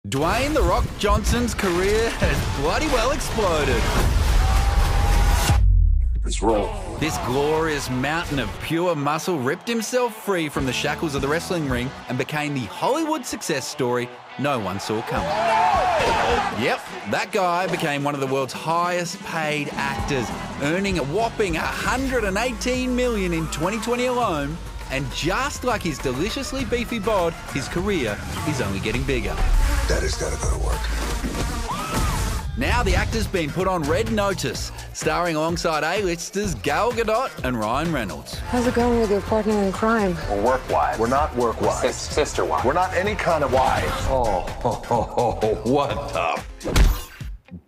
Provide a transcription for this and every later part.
Dwayne The Rock Johnson's career has bloody well exploded. Let's roll. This glorious mountain of pure muscle ripped himself free from the shackles of the wrestling ring and became the Hollywood success story no one saw coming. Yep, that guy became one of the world's highest paid actors, earning a whopping $118 million in 2020 alone. And just like his deliciously beefy bod, his career is only getting bigger. Daddy's gotta go to work. Now the actor's been put on red notice, starring alongside A-listers Gal Gadot and Ryan Reynolds. How's it going with your partner in crime? We're work wives. We're not work wives. Sister wives. We're not any kind of wives. Oh, what the...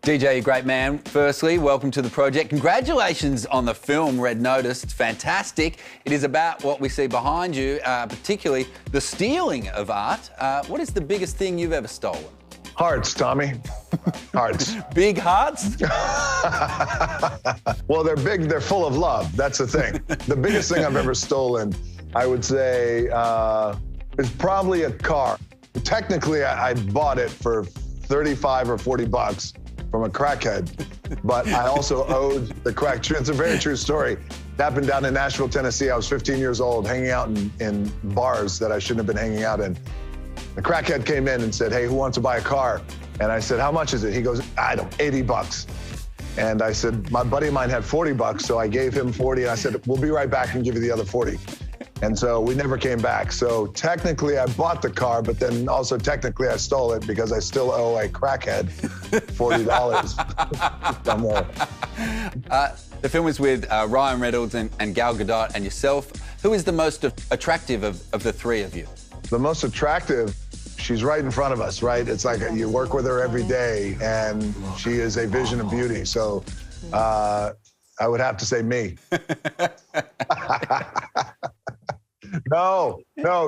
DJ, you great man. Firstly, welcome to the project. Congratulations on the film Red Notice. It's fantastic. It is about what we see behind you, particularly the stealing of art. What is the biggest thing you've ever stolen? Hearts, Tommy. Hearts. Big hearts? Well, they're big, they're full of love. That's the thing. The biggest thing I've ever stolen, I would say, is probably a car. Technically, I bought it for 35 or 40 bucks from a crackhead, but I also owed the crack. It's a very true story. It happened down in Nashville, Tennessee. I was 15 years old, hanging out in bars that I shouldn't have been hanging out in. The crackhead came in and said, "Hey, who wants to buy a car?" And I said, "How much is it?" He goes, "I don't, 80 bucks. And I said, my buddy of mine had 40 bucks, so I gave him 40, and I said, "We'll be right back and give you the other 40. And so we never came back. So technically I bought the car, but then also technically I stole it because I still owe a crackhead $40 somewhere. The film is with Ryan Reynolds and Gal Gadot and yourself. Who is the most attractive of the three of you? The most attractive, she's right in front of us, right? It's like you work with her every day and she is a vision of beauty. So I would have to say me. No,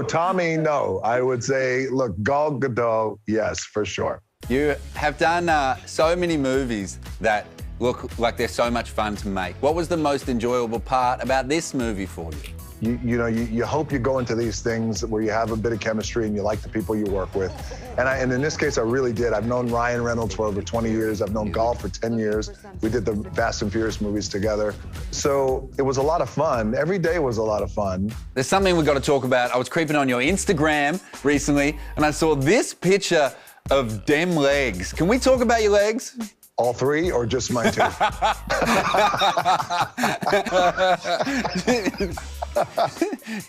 Tommy, no. I would say, look, Gal Gadot, yes, for sure. You have done so many movies that look like they're so much fun to make. What was the most enjoyable part about this movie for you? You hope you go into these things where you have a bit of chemistry and you like the people you work with. And in this case, I really did. I've known Ryan Reynolds for over 20 years. I've known Gal for 10 years. We did the Fast and Furious movies together. So it was a lot of fun. Every day was a lot of fun. There's something we've got to talk about. I was creeping on your Instagram recently and I saw this picture of dem legs. Can we talk about your legs? All three or just mine two?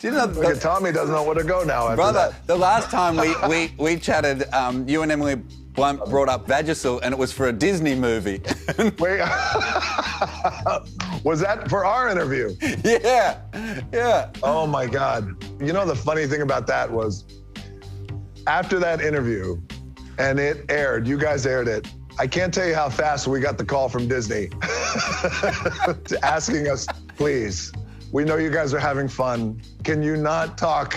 Do you know, Look at Tommy doesn't know where to go now after brother, that. the last time we chatted, you and Emily Blunt brought up Vagisil and it was for a Disney movie. Wait, was that for our interview? Yeah. Oh my God. You know, the funny thing about that was after that interview and it aired, you guys aired it, I can't tell you how fast we got the call from Disney asking us, please, we know you guys are having fun. Can you not talk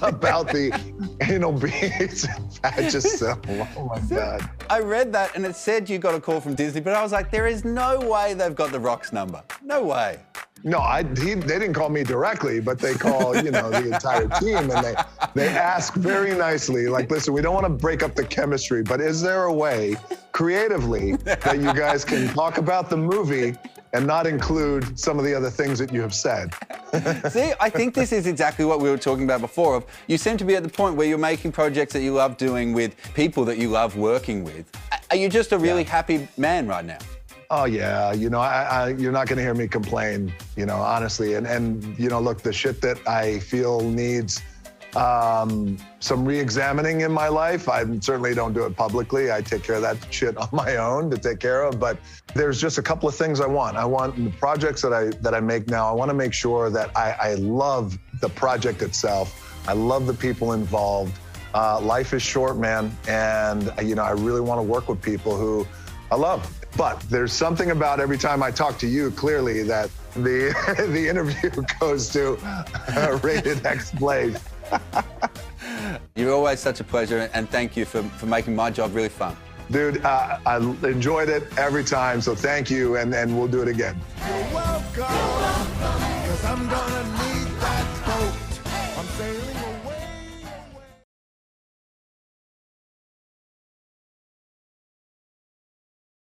about the anal beads and Vagisil? Oh my God. I read that and it said you got a call from Disney, but I was like, there is no way they've got The Rock's number. No way. No, they didn't call me directly, but they call, the entire team, and they ask very nicely, like, listen, we don't want to break up the chemistry, but is there a way, creatively, that you guys can talk about the movie and not include some of the other things that you have said? See, I think this is exactly what we were talking about before. You seem to be at the point where you're making projects that you love doing with people that you love working with. Are you just a really happy man right now? Oh yeah, you're not gonna hear me complain, honestly. And look, the shit that I feel needs some re-examining in my life, I certainly don't do it publicly. I take care of that shit on my own to take care of, but there's just a couple of things I want. I want the projects that I make now, I wanna make sure that I love the project itself. I love the people involved. Life is short, man, and I really wanna work with people who I love. But there's something about every time I talk to you, clearly, that the interview goes to rated X place. You're always such a pleasure, and thank you for making my job really fun. Dude, I enjoyed it every time, so thank you, and we'll do it again. You're welcome, 'cause I'm gonna